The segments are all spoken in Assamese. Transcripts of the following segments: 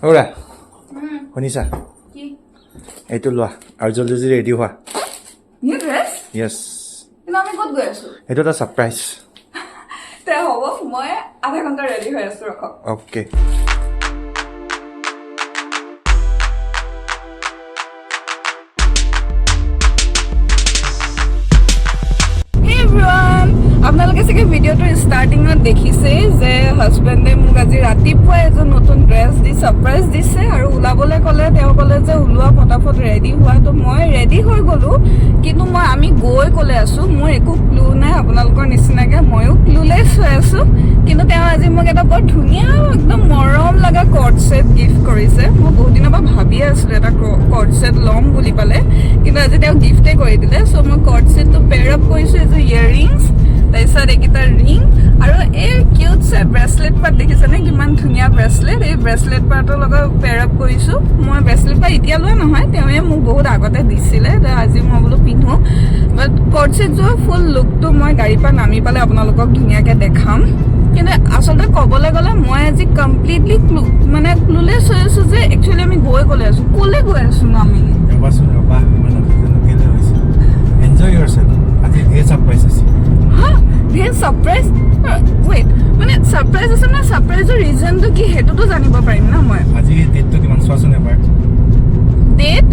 Ora. Honisa. Ki? Eto loa. Ar joldi ready hoa. New dress? Yes. Ina ami kot goi asu. Eto ta surprise. Te hobo moi adha ghonta ready hoi asu rakho. Okay. আপোনালোকে চাগে ভিডিওটো ষ্টাৰ্টিঙত দেখিছে যে হাজবেণ্ডে মোক আজি ৰাতিপুৱা এজন নতুন ড্ৰেছ দি ছাৰপ্ৰাইজ দিছে আৰু ওলাবলৈ ক'লে তেওঁ ক'লে যে ওলোৱা ফটাফট ৰেডি হোৱা তো মই ৰেডি হৈ গ'লোঁ কিন্তু আমি গৈ ক'লে আছোঁ মোৰ একো ক্লু নাই আপোনালোকৰ নিচিনাকৈ ময়ো ক্লুলেছ হৈ আছোঁ কিন্তু তেওঁ আজি মোক এটা বৰ ধুনীয়া একদম মৰম লগা কৰ্ড ছেট গিফ্ট কৰিছে মই বহুত দিনৰ পৰা ভাবিয়ে আছিলোঁ এটা কৰ্ড ছেট ল'ম বুলি পালে কিন্তু আজি তেওঁ গিফ্টেই কৰি দিলে চ' মই কৰ্ড ছেটটো পেয়াৰ আপ কৰিছোঁ এযোৰ ইয়েৰিংছ তাৰপিছত এইকেইটা ৰিং আৰু এই কিউট চে ব্ৰেচলেট পাৰ্ট দেখিছেনে কিমান ধুনীয়া ব্ৰেচলেট এই ব্ৰেচলেট পাৰ্টৰ লগত পেয়াৰ আপ কৰিছোঁ মই ব্ৰেচলেট পাৰ্ট এতিয়া লোৱা নহয় তেওঁৱে মোক বহুত আগতে দিছিলে আজি মই বোলো পিন্ধোঁ বাট কৰ্ড ছেটযোৰ ফুল লুকটো মই গাড়ীৰ পৰা নামি পালে আপোনালোকক ধুনীয়াকৈ দেখাম কিন্তু আচলতে ক'বলৈ গ'লে মই আজি কমপ্লিটলি মানে ক্লুলেছ হৈ আছোঁ যে একচুৱেলি আমি ক'লে আছোঁ ক'লে গৈ আছোঁ ন আমি এনজয় yourself. আজি ধেৰ সাৰপ্ৰাইজ আছে ধেৰ সাৰপ্ৰাইজ ৱেইট মানে সাৰপ্ৰাইজ আছে না সাৰপ্ৰাইজৰ ৰিজনটো কি হেতুটো জানিব পাৰিম না মই আজি ডেটটো কিমান চোৱাচোন এবাৰ ডেট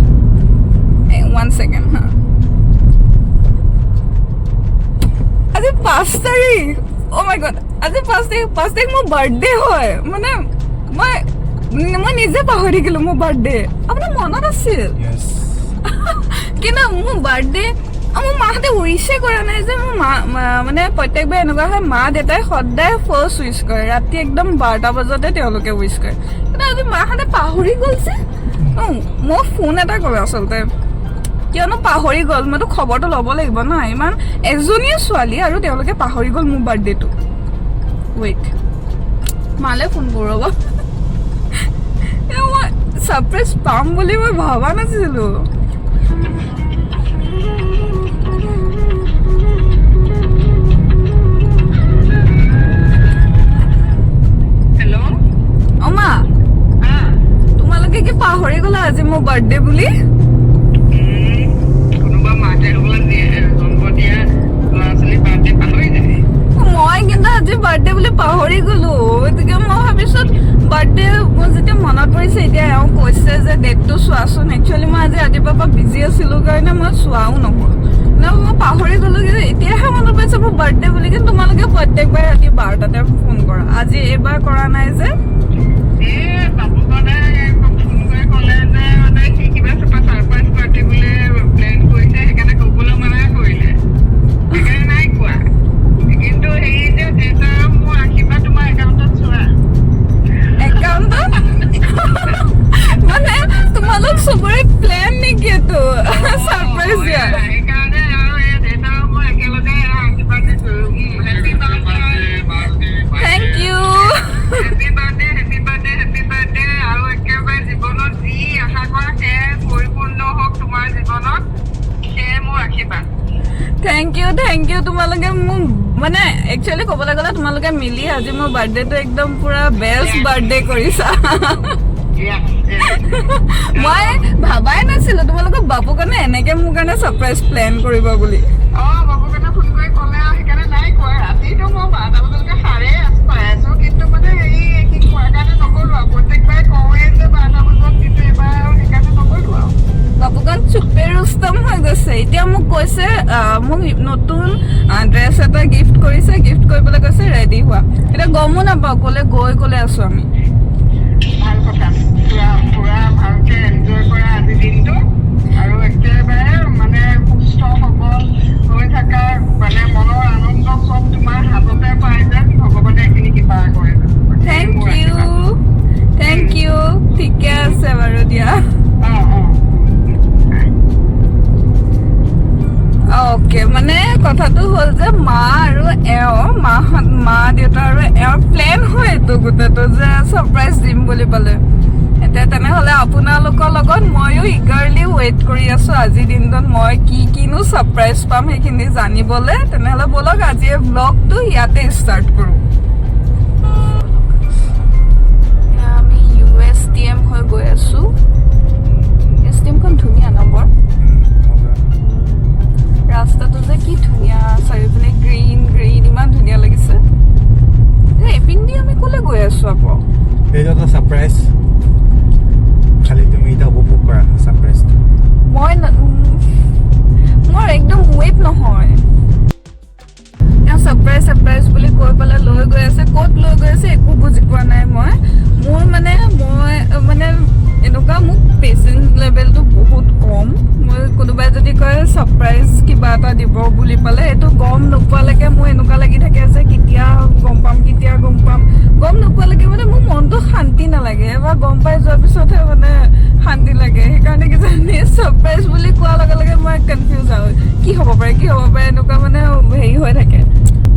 1 সেকেন্ড হা আজি 5 তাৰিখ ও মাই গড আজি 5 তাৰিখ মোৰ বাৰ্থডে হয় মানে মই নিজে পাহৰি গ'লো মোৰ বাৰ্থডে আপোনাৰ মনত আছিল ইয়েস কিন্তু মোৰ বাৰ্থডে মোৰ মাহঁতে উইছে কৰা নাই যে মোৰ মানে প্ৰত্যেকবাৰ এনেকুৱা হয় মা দেউতাই সদায় ফাৰ্ষ্ট উইচ কৰে ৰাতি একদম 12টা বজাতে তেওঁলোকে উইচ কৰে কিন্তু আজি মাহঁতে পাহৰি গ'ল যে মই ফোন এটা কৰোঁ আচলতে কিয়নো পাহৰি গ'ল মইতো খবৰটো ল'ব লাগিব ন ইমান এজনীয়ে ছোৱালী আৰু তেওঁলোকে পাহৰি গ'ল মোৰ বাৰ্থডেটো ৱেইট মালে ফোন কৰোঁ ৰ'ব মই ছাৰপ্ৰাইজ পাম বুলি মই ভবা নাছিলোঁ পাহৰি গ'লা আজি মোৰ বাৰ্থডে বুলি কোনোবা মাতে জন্ম দিয়া ল'ৰা-ছোৱালী বাৰ্থডে পাহৰি যায় মই কিন্তু আজি বাৰ্থডে বুলি পাহৰি গ'লো গতিকে মই ভাবিছোঁ বাৰ্থডে মোৰ যেতিয়া মনত পৰিছে এতিয়া এওঁ কৈছে যে ডেটটো চোৱাচোন একচুৱেলি মই আজি ৰাতিপুৱাৰ পৰা বিজি আছিলোঁ কাৰণে মই চোৱাও নহ'ল মই পাহৰি গ'লোঁ কিন্তু এতিয়াহে মনত পৰিছে মোৰ বাৰ্থডে বুলি কিন্তু তোমালোকে প্ৰত্যেকবাৰ ৰাতি 12টাতে ফোন কৰা আজি এইবাৰ কৰা নাই যে সবৰে প্ল্যান নেকি এটো সাৰপ্ৰাইজ দিয়া থ্যাংক ইউ হ্যাপি বাৰ্থডে আৰু একেবাৰে জীৱনত যি আশা কৰা সে পৰিপূৰ্ণ হওক তোমাৰ জীৱনত সে মোৰ আশীৰ্বাদ থ্যাংক ইউ তোমালোকে মোক মানে একচুৱেলি ক'বলৈ গ'লে তোমালোকে মিলি আজি মোৰ বাৰ্থডেটো একদম পুৰা বেষ্ট বাৰ্থডে কৰিছা মই ভাবাই নাছিলো তোমালোকৰ বাবু কাৰণে এনেকে মোৰ কাৰণে সাৰপ্ৰাইজ প্লেন কৰিব বুলি বাবু কাৰণে ফোন কৰি ক'লে সেইকাৰণে নাই কোৱা ৰাতিটো মই 12টা বজালৈকে সাৰে আছো কিন্তু মানে এই কি কোৱাৰ কাৰণে নকৰো প্ৰত্যেকবাৰে কওঁৱে যে 12টা বজাত কিন্তু এবাৰ সেইকাৰণে নকৰো বাবুকান চুপে ৰুস্তম হৈ গৈছে এতিয়া মোক কৈছে মোক নতুন ড্ৰেছ এটা গিফ্ট কৰিছে গিফ্ট কৰিবলৈ কৈছে ৰেডি হোৱা এতিয়া গমো নাপাওঁ ক'লে আছো আমি ভাল কথা পুৰা ভালকে এনজয় কৰা আজি দিনটো আৰু একেবাৰে মানে সুস্থ সবল হৈ থকা মানে মনৰ আনন্দ সব তোমাৰ হাততে পাই যেন ভগৱানে এইখিনি কিবা কৰে থেংক ইউ ঠিকে আছে বাৰু দিয়া ওকে মানে কথাটো হ'ল যে মা আৰু মা দেউতা আৰু এওঁৰ প্লেন হয় এইটো গোটেইটো যে ছাৰপ্ৰাইজ দিম বুলি পালে এতিয়া তেনেহ'লে আপোনালোকৰ লগত ময়ো ইগাৰলি ৱেইট কৰি আছোঁ আজিৰ দিনটোত মই কিনো ছাৰপ্ৰাইজ পাম সেইখিনি জানিবলৈ তেনেহ'লে ব'লক আজি এই ব্লগটো ইয়াতে ষ্টাৰ্ট কৰোঁ আমি USTM এইটো এটা সাৰপ্ৰাইজ খালি তুমি এটা উপভোগ কৰা সাৰপ্ৰাইজটো মোৰ একদম ৱেট নহয় সারপ্রাইজ বুলি কৈ পেলাই লৈ গৈ আছে ক'ত লৈ গৈ আছে একো বুজি পোৱা নাই মই এনেকুৱা মোক পেচেন্স লেভেলটো বহুত কম মই কোনোবাই যদি কয় সাৰপ্ৰাইজ কিবা এটা দিব বুলি পালে এইটো গম নোপোৱালৈকে মোৰ এনেকুৱা লাগি থাকে যে কেতিয়া গম পাম গম নোপোৱালৈকে মানে মোৰ মনটো শান্তি নালাগে এবাৰ গম পাই যোৱাৰ পিছতহে মানে শান্তি লাগে সেইকাৰণে কিজানি সাৰপ্ৰাইজ বুলি কোৱাৰ লগে লগে মই কনফিউজ হয় কি হ'ব পাৰে এনেকুৱা মানে হেৰি হৈ থাকে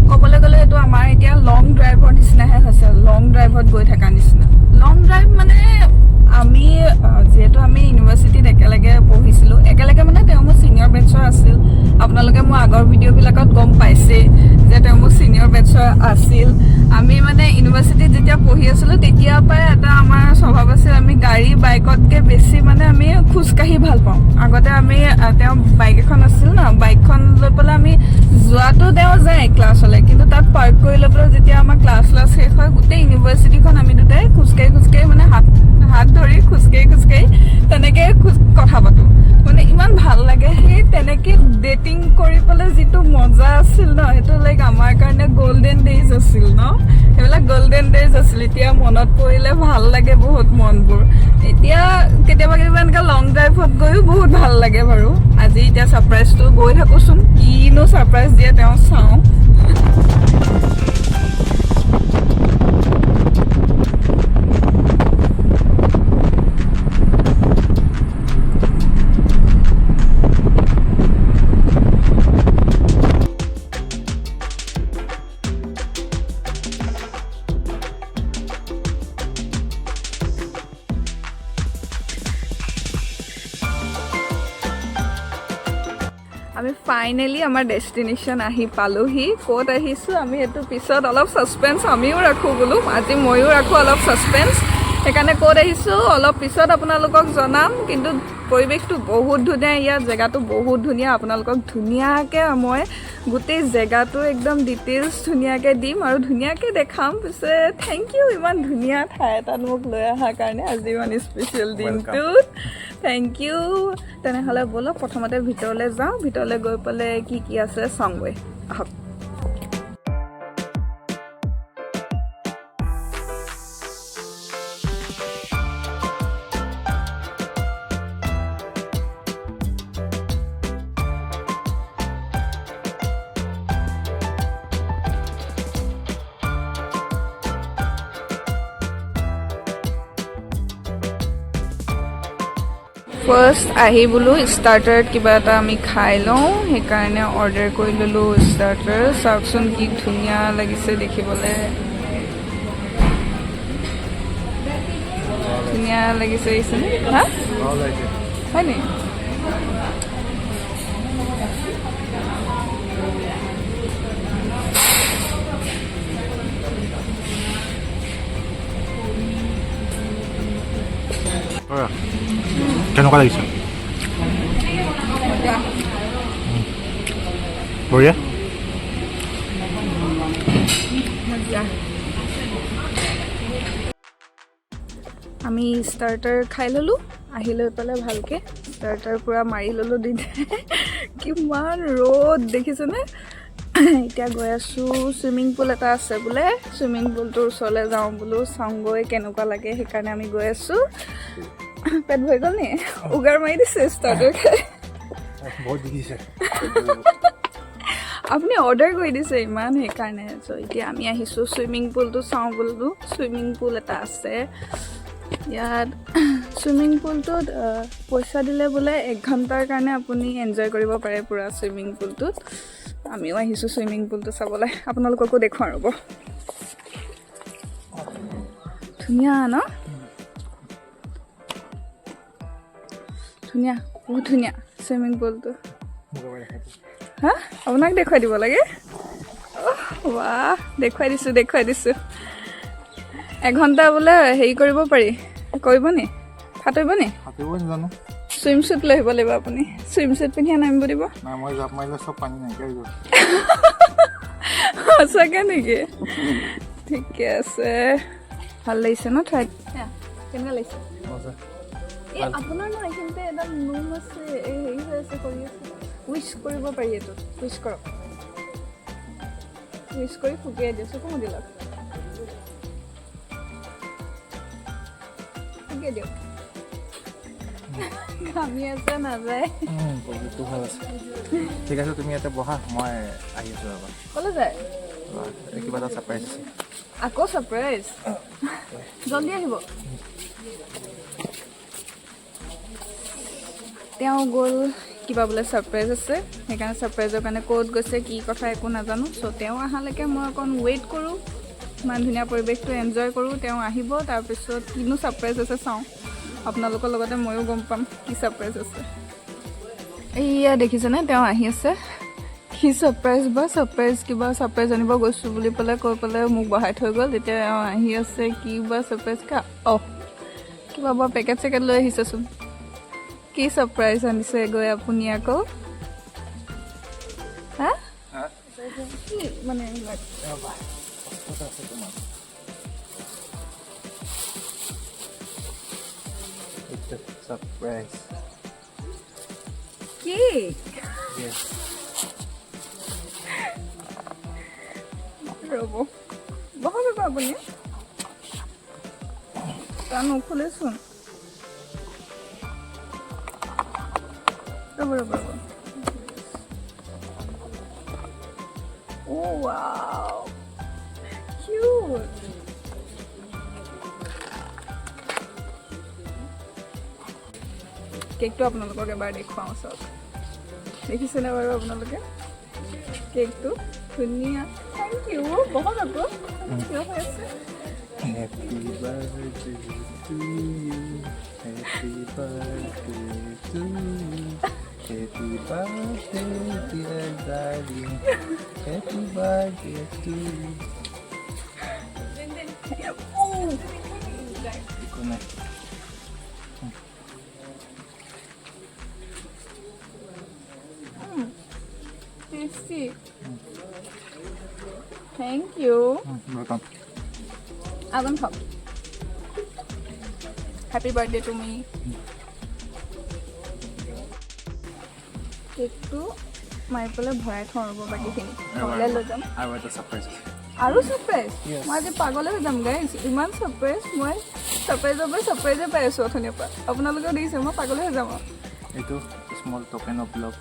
ক'বলৈ গ'লে এইটো আমাৰ এতিয়া লং ড্ৰাইভৰ নিচিনাহে হৈছে লং ড্ৰাইভত গৈ থকা নিচিনা লং ড্ৰাইভ মানে আমি যিহেতু আমি ইউনিভাৰ্চিটিত একেলগে পঢ়িছিলোঁ একেলগে মানে তেওঁ মোৰ ছিনিয়ৰ বেটছৰ আছিল আপোনালোকে মোৰ আগৰ ভিডিঅ'বিলাকত গম পাইছে যে তেওঁ মোৰ ছিনিয়ৰ বেটছৰ আছিল আমি মানে ইউনিভাৰ্চিটিত যেতিয়া পঢ়ি আছিলোঁ তেতিয়াৰ পৰাই এটা আমাৰ স্বভাৱ আছিল আমি গাড়ী বাইকতকৈ বেছি মানে আমি খোজকাঢ়ি ভাল পাওঁ আগতে আমি তেওঁ বাইক এখন আছিল ন বাইকখন লৈ পেলাই আমি যোৱাটো তেওঁ যায় ক্লাছলৈ কিন্তু তাত পাৰ্ক কৰি লৈ পেলাই যেতিয়া আমাৰ ক্লাছ শেষ হয় গোটেই ইউনিভাৰ্চিটিখন আমি দুটাই খোজকাঢ়ি মানে হাত ধৰি খোজকাঢ়ি তেনেকৈ কথা পাতোঁ মানে ইমান ভাল লাগে সেই তেনেকৈ ডেটিং কৰি পেলাই যিটো মজা আছিল ন সেইটো লাইক আমাৰ কাৰণে গল্ডেন ডেইজ আছিল ন সেইবিলাক গল্ডেন ডেইজ আছিল এতিয়া মনত পৰিলে ভাল লাগে বহুত মনবোৰ এতিয়া কেতিয়াবা এনেকৈ লং ড্ৰাইভত গৈও বহুত ভাল লাগে বাৰু আজি এতিয়া সাৰপ্ৰাইজটো গৈ থাকোঁচোন কিনো সাৰপ্ৰাইজ দিয়ে তেওঁ চাওঁ আমি ফাইনেলি আমাৰ ডেষ্টিনেশ্যন আহি পালোহি ক'ত আহিছোঁ আমি সেইটো পিছত অলপ ছাছপেন্স আমিও ৰাখোঁ বোলো আজি ময়ো ৰাখোঁ অলপ ছাছপেন্স সেইকাৰণে ক'ত আহিছোঁ অলপ পিছত আপোনালোকক জনাম কিন্তু পৰিৱেশটো বহুত ধুনীয়া ইয়াত জেগাটো বহুত ধুনীয়া আপোনালোকক ধুনীয়াকৈ মই গোটেই জেগাটো একদম ডিটেইলছ ধুনীয়াকৈ দিম আৰু ধুনীয়াকৈ দেখাম পিছে থেংক ইউ ইমান ধুনীয়া ঠাই এটাত মোক লৈ অহাৰ কাৰণে আজি ইমান স্পেচিয়েল দিনটোত থেংক ইউ তেনেহ'লে ব'লক প্ৰথমতে ভিতৰলৈ যাওঁ ভিতৰলৈ গৈ পেলাই কি আছে চাওঁগৈ আহক ফাৰ্ষ্ট আহি বোলো ষ্টাৰ্টাৰত কিবা এটা আমি খাই লওঁ সেইকাৰণে অৰ্ডাৰ কৰি ল'লোঁ ষ্টাৰ্টাৰ চাওকচোন কি ধুনীয়া লাগিছে দেখিবলৈ ধুনীয়া লাগিছে আহিছেনে হা হয় নি কেনেকুৱা লাগিছে বঢ়িয়া আমি ষ্টাৰ্টাৰ খাই ল'লোঁ আহি লৈ পেলাই ভালকৈ ষ্টাৰ্টাৰ পূৰা মাৰি ল'লোঁ দিনে কিমান ৰ'দ দেখিছেনে এতিয়া গৈ আছোঁ চুইমিং পুল এটা আছে বোলে চুইমিং পুলটোৰ ওচৰলৈ যাওঁ বোলো চাওঁগৈ কেনেকুৱা লাগে সেইকাৰণে আমি গৈ আছোঁ পেট ভৰি গ'ল নি উগাৰ মাৰি দিছে ষ্টাৰ্টাৰ খাই আপুনি অৰ্ডাৰ কৰি দিছে ইমান সেইকাৰণে চ' এতিয়া আমি আহিছোঁ চুইমিং পুলটো চাওঁ বোলো চুইমিং পুল এটা আছে ইয়াত চুইমিং পুলটোত পইচা দিলে বোলে 1 ঘণ্টাৰ কাৰণে আপুনি এনজয় কৰিব পাৰে পূৰা চুইমিং পুলটোত আমিও আহিছোঁ চুইমিং পুলটো চাবলৈ আপোনালোককো দেখুৱাওঁ ৰ'ব ধুনীয়া ন ধুনীয়া বহুত ধুনীয়া চুইমিং পুলটো হা আপোনাক দেখুৱাই দিব লাগে ৱাহ দেখুৱাই দিছোঁ 1 ঘণ্টা বোলে হেৰি কৰিব পাৰি কৰিব নি সাঁতুৰিব নি জানো সুইম সুট লৈ আহিব লাগিব আপুনি সুইম সুট পিন্ধি নামিব দিব মই জাপ মাৰিলে চব পানী নাইকিয়া হৈ যাব সঁচাকৈ নেকি ঠিকে আছে ভাল লাগিছে ন ট্ৰাই কেনেকুৱা লাগিছে মজা এই আপোনাৰ ন এইখিনিতে এটা নোম আছে এই হেৰি হৈ আছে কৰি আছে উইচ কৰিব পাৰি এইটো উইচ কৰক উইচ কৰি ফুকিয়াই দিয়ে চকু মুদি লওক ফুকিয়াই দিয়ক ঘামি আছে নাযায় প্ৰজেক্টটো ভাল আছে ঠিক আছে তুমি ইয়াতে বহা মই আহি আছোঁ ৰ'বা ক'লৈ যায় কিবা এটা ছাৰপ্ৰাইজ আছে আকৌ ছাৰপ্ৰাইজ জলদি আহিব তেওঁ গ'ল কিবা বোলে ছাৰপ্ৰাইজ আছে সেইকাৰণে ছাৰপ্ৰাইজৰ কাৰণে ক'ত গৈছে কি কথা একো নাজানো চ' তেওঁ অহালৈকে মই অকণ ৱেইট কৰোঁ ইমান ধুনীয়া পৰিৱেশটো এনজয় কৰোঁ তেওঁ আহিব তাৰপিছত কিনো ছাৰপ্ৰাইজ আছে চাওঁ আপোনালোকৰ লগতে ময়ো গম পাম কি ছাৰপ্ৰাইজ আছে এইয়া দেখিছেনে তেওঁ আহি আছে কি ছাৰপ্ৰাইজ বা ছাৰপ্ৰাইজ কিবা ছাৰপ্ৰাইজ আনিব গৈছোঁ বুলি পেলাই কৈ পেলাই মোক বহাই থৈ গ'ল তেতিয়া এওঁ আহি আছে কি বা ছাৰপ্ৰাইজ কিবা বাৰু পেকেট চেকেট লৈ আহিছেচোন কি ছাৰপ্ৰাইজ আনিছে গৈ আপুনি আকৌ হা কি মানে ছাৰপ্ৰাইজ কি ৰ'ব বহাব আপুনি তাৰ নুখুলেচোন ৰ'ব ৱাও কিউট কেকটো আপোনালোকক এবাৰ দেখুৱাওঁ চাওক দেখিছেনে বাৰু আপোনালোকে কেকটো ধুনীয়া থেংক ইউ বহুত আকৌ কিয় হৈ আছে Happy birthday to you. Happy birthday to you. Happy birthday, dear darling. Happy birthday to you. Ikut naik. Tasty. Thank you. Welcome. Agan khao. Happy birthday to me. Cake to my pale bharai thon robo baki khini. Khole lo jam. I want a surprise. Aru surprise. Yes. Moi je pagole ho jam guys. Iman surprise moi surprise pai asu othoni pa. Apnaloke deise moi pagole ho jam. Itu small token of love.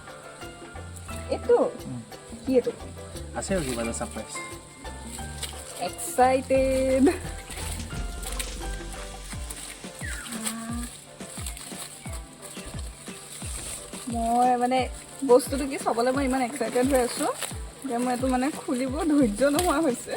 Eto. Ki eto? Ase hogi bala surprise. Excited. মই মানে বস্তুটো কি চাবলৈ মই ইমান এক্সাইটেড হৈ আছো যে মই এইটো মানে খুলিব ধৈৰ্য নোহোৱা হৈছে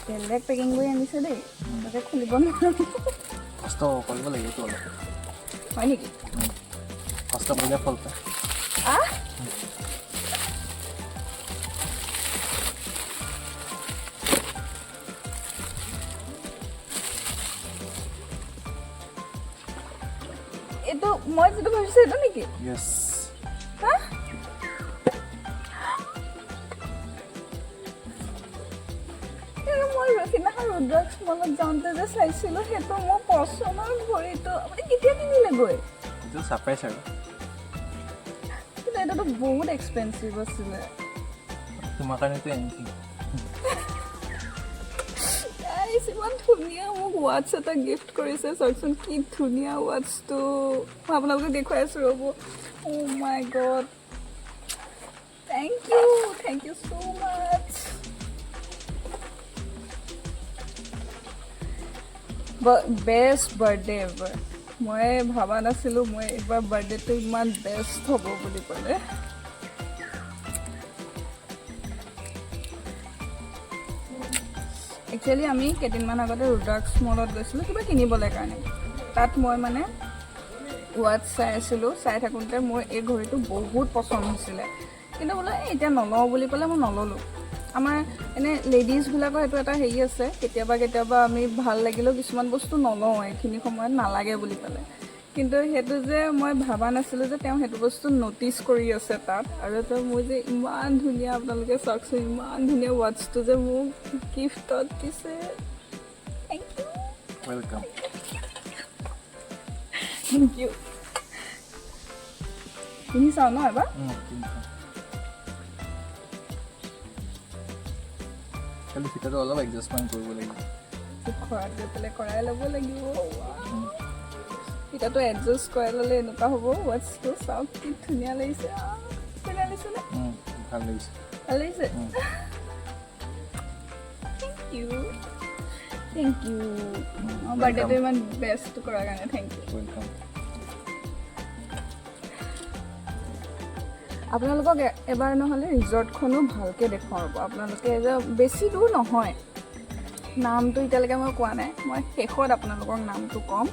বেলেগ পেকিং কৰি আনিছে দেই তাতে খুলিব নোৱাৰো কষ্ট কৰিব লাগিব তো অলপ হয় নেকি কষ্ট কৰিলে ফল পায় এইটো মই যেটো ভাবিছো এটা নেকি ইয়েস হা মই ৰখিনাহা ৰুদ্ৰাক্স মলত যাওঁতে যে চাইছিলো সেইটো মোৰ পচন্দৰ ঘড়ীটো আপুনি কেতিয়া কিনিলে গৈ এইটো সাৰপ্ৰাইজ আৰু কিন্তু এটাতো বহুত এক্সপেন্সিভ আছিলে তোমাৰ কাৰণেতো এনিথিং ইমান ধুনীয়া মোক ৱাটছ এটা গিফ্ট কৰিছে চাওকচোন কি ধুনীয়া ৱাটছটো মই আপোনালোকক দেখুৱাই আছোঁ ৰ'ব oh' my god thank you so' much best birthday এবাৰ মই ভবা নাছিলোঁ মই এইবাৰ বাৰ্থডেটো ইমান বেষ্ট হ'ব বুলি ক'লে একচুৱেলি আমি কেইদিনমান আগতে ৰুদ্ৰাক্স মলত গৈছিলোঁ কিবা কিনিবলৈ কাৰণে তাত মই মানে ৱাটছ চাই আছিলোঁ চাই থাকোঁতে মোৰ এই ঘড়ীটো বহুত পচন্দ হৈছিলে কিন্তু বোলে এতিয়া নলওঁ বুলি ক'লে মই নল'লোঁ আমাৰ এনে লেডিজবিলাকৰ এইটো এটা হেৰি আছে কেতিয়াবা আমি ভাল লাগিলেও কিছুমান বস্তু নলওঁ এইখিনি সময়ত নালাগে বুলি ক'লে কিন্তু সেইটো যে মই ভাবা নাছিলোঁ যে তেওঁ সেইটো বস্তু ন'টিচ কৰি আছে তাত আৰু তো মোৰ যে ইমান ধুনীয়া আপোনালোকে চাওকচোন ইমান ধুনীয়া ৱাটচটো যে মোক গিফ্টত দিছে thank you welcome thank you পিন্ধি চাওঁ ন এবাৰ খালি ফিটাটো অলপ এডজাষ্টমেণ্ট কৰিব লাগিব ঘৰত গৈ পেলাই কৰাই ল'ব লাগিব ফিটাটো এডজাষ্ট কৰাই ল'লে এনেকুৱা হ'ব ৱাটচটো চাওক কি ধুনীয়া লাগিছে ধুনীয়া লাগিছে নে ভাল লাগিছে ভাল লাগিছে থেংক ইউ বাৰ্থডেটো ইমান বেষ্ট কৰাৰ কাৰণে থেংক ইউ ৱেলকাম আপোনালোকক এবাৰ নহ'লে ৰিজৰ্টখনো ভালকৈ দেখুৱাব আপোনালোকে যে বেছি দূৰ নহয় নামটো এতিয়ালৈকে মই কোৱা নাই মই শেষত আপোনালোকৰ নামটো ক'ম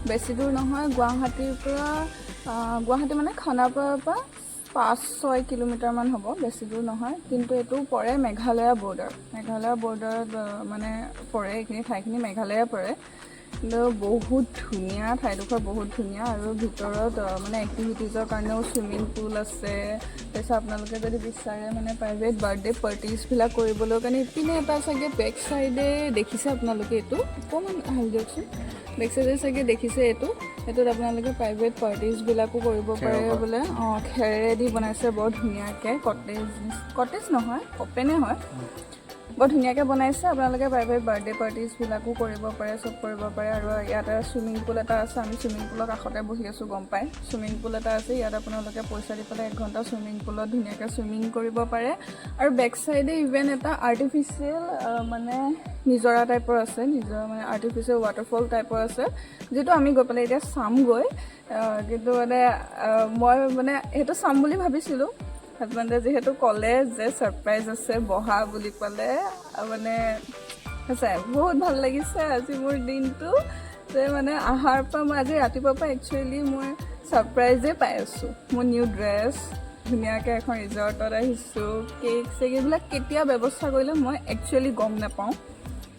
বেছি দূৰ নহয় গুৱাহাটীৰ পৰা গুৱাহাটী মানে খানাপাৰাৰ পৰা 5-6 কিলোমিটাৰমান হ'ব বেছি দূৰ নহয় কিন্তু এইটো পৰে মেঘালয়া বৰ্ডাৰত মানে পৰে এইখিনি ঠাইখিনি মেঘালয়া পৰে কিন্তু বহুত ধুনীয়া ঠাইডোখৰ বহুত ধুনীয়া আৰু ভিতৰত মানে এক্টিভিটিজৰ কাৰণেও চুইমিং পুল আছে তাৰপিছত আপোনালোকে যদি বিচাৰে মানে প্ৰাইভেট বাৰ্থডে পাৰ্টিজবিলাক কৰিবলৈ কাৰণে ইপিনে এটা চাগে বেক চাইডে দেখিছে আপোনালোকে এইটো অকণমান আহি দিয়কচোন বেক চাইডে চাগে দেখিছে এইটোত আপোনালোকে প্ৰাইভেট পাৰ্টিজবিলাকো কৰিব পাৰে বোলে খেৰেদি বনাইছে বৰ ধুনীয়াকৈ কটেজ নহয় অ'পেনে হয় বৰ ধুনীয়াকৈ বনাইছে আপোনালোকে প্ৰাইভেট বাৰ্থডে পাৰ্টিজবিলাকো কৰিব পাৰে চব কৰিব পাৰে আৰু ইয়াতে চুইমিং পুল এটা আছে আমি চুইমিং পুলৰ কাষতে বহি আছোঁ গম পায় চুইমিং পুল এটা আছে ইয়াত আপোনালোকে পইচা দি পেলাই 1 ঘণ্টা চুইমিং পুলত ধুনীয়াকৈ চুইমিং কৰিব পাৰে আৰু বেক চাইডে ইভেন এটা আৰ্টিফিচিয়েল মানে নিজৰা টাইপৰ আছে মানে আৰ্টিফিচিয়েল ৱাটাৰফল টাইপৰ আছে যিটো আমি গৈ পেলাই এতিয়া চামগৈ কিন্তু মানে মই মানে সেইটো চাম বুলি ভাবিছিলোঁ হাজবেণ্ডে যিহেতু ক'লে যে ছাৰপ্ৰাইজ আছে বহা বুলি ক'লে মানে সঁচাই বহুত ভাল লাগিছে আজি মোৰ দিনটো যে মানে আহাৰ পৰা মই আজি ৰাতিপুৱাৰ পৰা একচুৱেলি মই ছাৰপ্ৰাইজেই পাই আছোঁ মোৰ নিউ ড্ৰেছ ধুনীয়াকৈ এখন ৰিজৰ্টত আহিছোঁ কেক চেক এইবিলাক কেতিয়া ব্যৱস্থা কৰিলে মই একচুৱেলি গম নাপাওঁ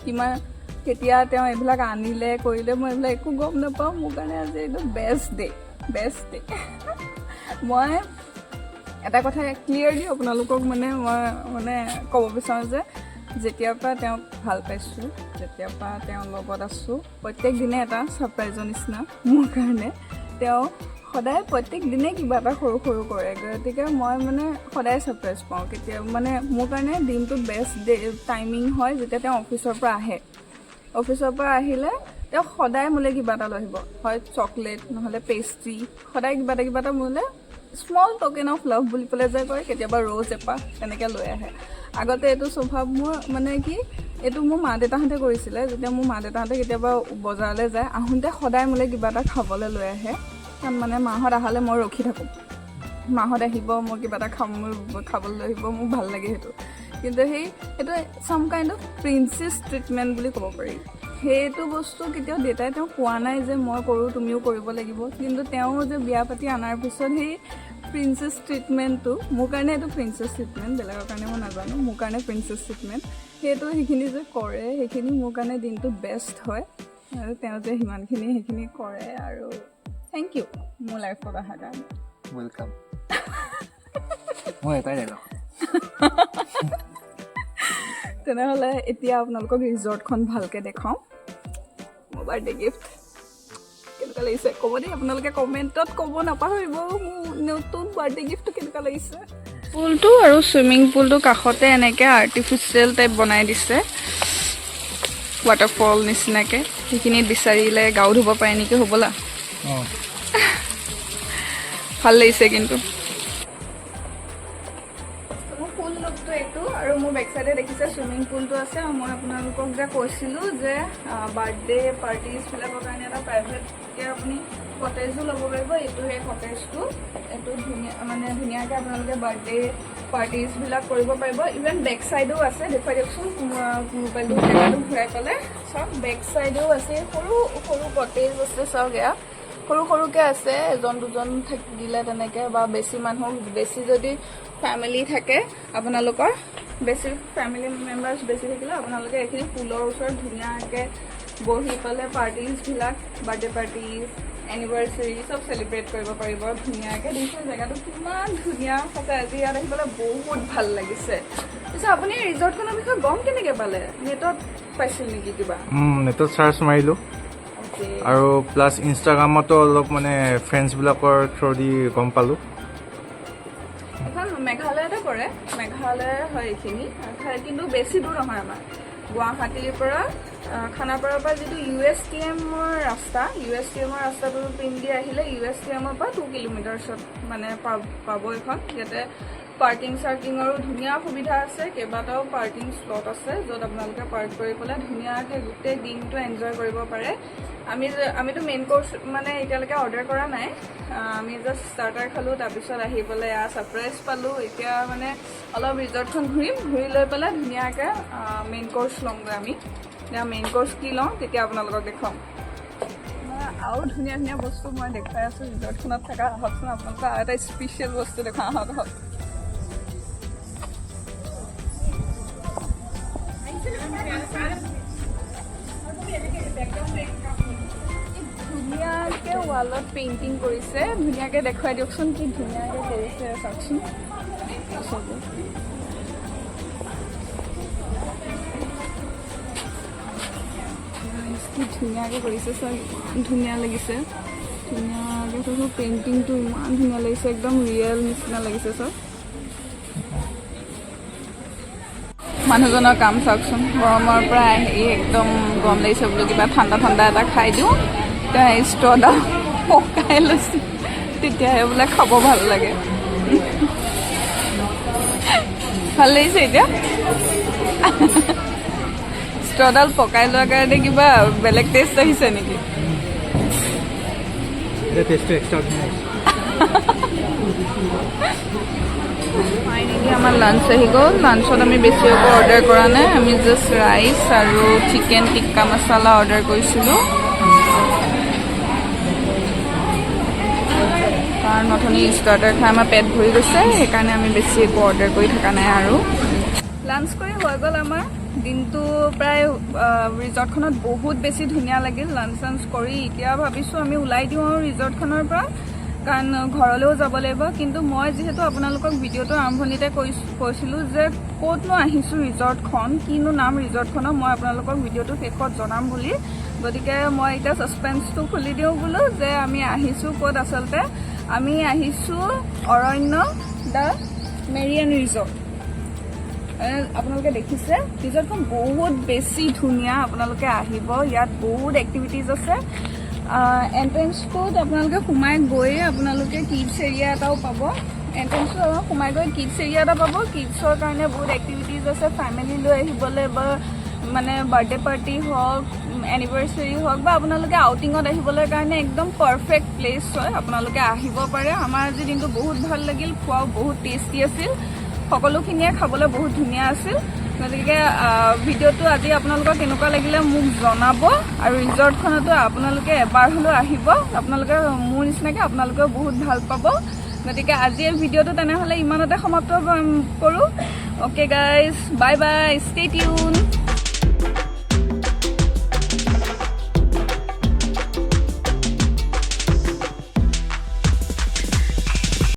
কিমান কেতিয়া তেওঁ এইবিলাক আনিলে কৰিলে মই এইবিলাক একো গম নাপাওঁ মোৰ কাৰণে আজি এইটো বেষ্ট ডে মই এটা কথা ক্লিয়াৰলি আপোনালোকক মানে মই মানে ক'ব বিচাৰোঁ যে যেতিয়াৰ পৰা তেওঁক ভাল পাইছোঁ যেতিয়াৰ পৰা তেওঁৰ লগত আছোঁ প্ৰত্যেক দিনে এটা ছাৰপ্ৰাইজৰ নিচিনা মোৰ কাৰণে তেওঁ সদায় প্ৰত্যেক দিনে কিবা এটা সৰু সৰু কৰে গতিকে মই মানে সদায় ছাৰপ্ৰাইজ পাওঁ কেতিয়া মানে মোৰ কাৰণে দিনটোত বেষ্ট টাইমিং হয় যেতিয়া তেওঁ অফিচৰ পৰা আহিলে তেওঁ সদায় মোলৈ কিবা এটা লৈ আহিব হয় চকলেট নহ'লে পেষ্ট্ৰি সদায় কিবা এটা মোলৈ স্মল টকেন অফ লাভ বুলি পেলাই যে কয় কেতিয়াবা ৰ'জ এপাহ তেনেকৈ লৈ আহে আগতে এইটো স্বভাৱ মোৰ মানে কি এইটো মোৰ মা দেউতাহঁতে কৰিছিলে যেতিয়া মোৰ মা দেউতাহঁতে কেতিয়াবা বজাৰলৈ যায় আহোঁতে সদায় মোলৈ কিবা এটা খাবলৈ লৈ আহে কাৰণ মানে মাহঁত আহালে মই ৰখি থাকোঁ মাহঁত আহিব মই কিবা এটা খাবলৈ লৈ আহিব মোক ভাল লাগে সেইটো কিন্তু সেইটো চাম কাইণ্ড অফ প্ৰিন্সেছ ট্ৰিটমেণ্ট বুলি ক'ব পাৰি সেইটো বস্তু কেতিয়াও দেউতাই তেওঁ কোৱা নাই যে মই কৰোঁ তুমিও কৰিব লাগিব কিন্তু তেওঁ যে বিয়া পাতি অনাৰ পিছত সেই প্ৰিন্সেছ ট্ৰিটমেণ্টটো মোৰ কাৰণে এইটো প্ৰিন্সেছ ট্ৰিটমেণ্ট বেলেগৰ কাৰণে মই নাজানো মোৰ কাৰণে প্ৰিন্সেছ ট্ৰিটমেণ্ট সেইখিনি যে কৰে সেইখিনি মোৰ কাৰণে দিনটো বেষ্ট হয় আৰু তেওঁ যে সেইখিনি কৰে আৰু থেংক ইউ মোৰ লাইফত অহাৰ কাৰণে ৱেলকাম মই এটাই ডাইলগ তেনেহ'লে এতিয়া আপোনালোকক ৰিজৰ্টখন ভালকৈ দেখাওঁ মোৰ বাৰ্থডে গিফ্ট কেনেকুৱা লাগিছে ক'ব দেই আপোনালোকে কমেণ্টত ক'ব নাপাহৰিব মোৰ নতুন বাৰ্থডে গিফ্টটো কেনেকুৱা লাগিছে পুলটো আৰু চুইমিং পুলটো কাষতে এনেকৈ আৰ্টিফিচিয়েল টাইপ বনাই দিছে ৱাটাৰফল নিচিনাকৈ সেইখিনিত বিচাৰিলে গাও ধুব পাৰে নেকি হ'বলা ভাল লাগিছে কিন্তু ফুল লুকটো এইটো আৰু মোৰ বেক চাইডে দেখিছে চুইমিং পুলটো আছে আৰু মই আপোনালোকক যে কৈছিলোঁ যে বাৰ্থডে পাৰ্টিজবিলাকৰ কাৰণে এটা প্ৰাইভেটকৈ আপুনি কটেজো ল'ব পাৰিব এইটো সেই কটেজটো এইটো ধুনীয়াকৈ আপোনালোকে বাৰ্থডে পাৰ্টিজবিলাক কৰিব পাৰিব ইভেন বেক চাইডেও আছে দেখুৱাই দিয়কচোন মোবাইলটো জেগাটো ঘূৰাই পেলাই চাওক বেক চাইডেও আছে সৰু সৰু কটেজ আছে চাওক এয়া সৰু সৰুকৈ আছে এজন দুজন থাকিলে তেনেকৈ বা বেছি মানুহ বেছি যদি ফেমিলি থাকে আপোনালোকৰ বেছি ফেমিলি মেম্বাৰ্ছ বেছি থাকিলে আপোনালোকে এইখিনি পুলৰ ওচৰত ধুনীয়াকৈ বহি পেলাই পাৰ্টিজবিলাক বাৰ্থডে পাৰ্টিজ এনিভাৰ্চাৰী চব চেলিব্ৰেট কৰিব পাৰিব ধুনীয়াকৈ। দেখিছে জেগাটো কিমান ধুনীয়া সঁচাই, আজি ইয়াত আহি পেলাই বহুত ভাল লাগিছে। পিছে আপুনি ৰিজৰ্টখনৰ বিষয়ে গম কেনেকৈ পালে? নেটত পাইছিল নেকি কিবা? নেটত চাৰ্চ মাৰিলোঁ আৰু প্লাছ ইনষ্টাগ্ৰামতো অলপ মানে ফ্ৰেণ্ডছবিলাকৰ থ্ৰু দি গম পালোঁ। এখন মেঘালয়তে পৰে, মেঘালয় হয় এইখিনি, কিন্তু বেছি দূৰ নহয় আমাৰ গুৱাহাটীৰ পৰা খানাপাৰাৰ পৰা যিটো USTMৰ ৰাস্তাটো পিন্ধি আহিলে USTMৰ পৰা 2 কিলোমিটাৰ্ছত মানে পাব এখন। ইয়াতে পাৰ্কিং চাৰ্কিঙৰো ধুনীয়া সুবিধা আছে, কেইবাটাও পাৰ্কিং স্লট আছে য'ত আপোনালোকে পাৰ্ক কৰি পেলাই ধুনীয়াকৈ গোটেই দিনটো এনজয় কৰিব পাৰে। আমিতো মেইন কোৰ্চ মানে এতিয়ালৈকে অৰ্ডাৰ কৰা নাই, আমি জাষ্ট ষ্টাৰ্টাৰ খালোঁ, তাৰপিছত আহি পেলাই ছাৰপ্ৰাইজ পালোঁ। এতিয়া মানে অলপ ৰিজৰ্টখন ঘূৰি লৈ পেলাই ধুনীয়াকৈ মেইন কোৰ্চ লওঁগৈ আমি। এতিয়া মেইন কোৰ্চ কি লওঁ তেতিয়া আপোনালোকক দেখুৱাম। আৰু ধুনীয়া ধুনীয়া বস্তু মই দেখুৱাই আছোঁ ৰিজৰ্টখনত থকা। আহকচোন আপোনালোকক আৰু এটা স্পেচিয়েল বস্তু দেখুৱাওঁ, আহক। ধুনীয়াকৈ ৱালত পেইণ্টিং কৰিছে, ধুনীয়াকৈ দেখুৱাই দিয়কচোন কি ধুনীয়াকৈ কৰিছে চাওকচোন। কি ধুনীয়াকৈ কৰিছে চাই, ধুনীয়া লাগিছে। ধুনীয়াকৈ চাইছোঁ পেইণ্টিংটো ইমান ধুনীয়া লাগিছে, একদম ৰিয়েল নিচিনা লাগিছে চব। মানুহজনৰ কাম চাওকচোন, গৰমৰ পৰা আহি একদম গৰম লাগিছে বোলো কিবা ঠাণ্ডা ঠাণ্ডা এটা খাই দিওঁ, এতিয়া ষ্ট্ৰ'ডাল পকাই লৈছোঁ, তেতিয়াহে বোলে খাব ভাল লাগে। ভাল লাগিছে এতিয়া ষ্ট্ৰ'ডাল পকাই লোৱাৰ কাৰণে কিবা বেলেগ টেষ্ট আহিছে নেকি? ফাইনেলি আমাৰ লাঞ্চ আহি গ'ল। লাঞ্চত আমি বেছি একো অৰ্ডাৰ কৰা নাই, আমি জাষ্ট ৰাইচ আৰু চিকেন টিক্কা মছলা অৰ্ডাৰ কৰিছিলোঁ, কাৰণ অথনি ষ্টাৰ্টাৰ খাই আমাৰ পেট ভৰি গৈছে, সেইকাৰণে আমি বেছি একো অৰ্ডাৰ কৰি থকা নাই। আৰু লাঞ্চ কৰি হৈ গ'ল আমাৰ দিনটো প্ৰায়। ৰিজৰ্টখনত বহুত বেছি ধুনীয়া লাগিল লাঞ্চ চাঞ্চ কৰি। এতিয়া ভাবিছোঁ আমি ওলাই দিওঁ আৰু ৰিজৰ্টখনৰ পৰা, কাৰণ ঘৰলৈও যাব লাগিব। কিন্তু মই যিহেতু আপোনালোকক ভিডিঅ'টো আৰম্ভণিতে কৈছিলোঁ যে ক'তনো আহিছোঁ ৰিজৰ্টখন, কিনো নাম ৰিজৰ্টখনৰ, মই আপোনালোকক ভিডিঅ'টো শেষত জনাম বুলি। গতিকে মই এতিয়া ছাছপেন্সটো খুলি দিওঁ বোলো যে আমি আহিছোঁ ক'ত। আচলতে আমি আহিছোঁ অৰণ্য দ্য মেৰিয়ান ৰিজৰ্ট। আপোনালোকে দেখিছে ৰিজৰ্টখন বহুত বেছি ধুনীয়া, আপোনালোকে আহিব, ইয়াত বহুত এক্টিভিটিজ আছে। এণ্ট্ৰেঞ্চটোত আপোনালোকে সোমাই গৈয়ে আপোনালোকে কিডছ এৰিয়া এটাও পাব। এণ্ট্ৰেঞ্চটো সোমাই গৈ কিডছ এৰিয়া এটা পাব। কিডছৰ কাৰণে বহুত এক্টিভিটিজ আছে, ফেমিলি লৈ আহিবলৈ বা মানে বাৰ্থডে পাৰ্টি হওক, এনিভাৰ্চাৰী হওক বা আপোনালোকে আউটিঙত আহিবলৈ কাৰণে একদম পাৰফেক্ট প্লেচ হয়, আপোনালোকে আহিব পাৰে। আমাৰ আজি দিনটো বহুত ভাল লাগিল, খোৱাও বহুত টেষ্টি আছিল, সকলোখিনিয়ে খাবলৈ বহুত ধুনীয়া আছিল। গতিকে ভিডিঅ'টো আজি আপোনালোকৰ কেনেকুৱা লাগিলে মোক জনাব, আৰু ৰিজৰ্টখনতো আপোনালোকে এবাৰ হ'লেও আহিব, আপোনালোকে মোৰ নিচিনাকৈ আপোনালোকেও বহুত ভাল পাব। গতিকে আজিৰ ভিডিঅ'টো তেনেহ'লে ইমানতে সমাপ্ত কৰোঁ। Okay guys, bye bye, stay tune.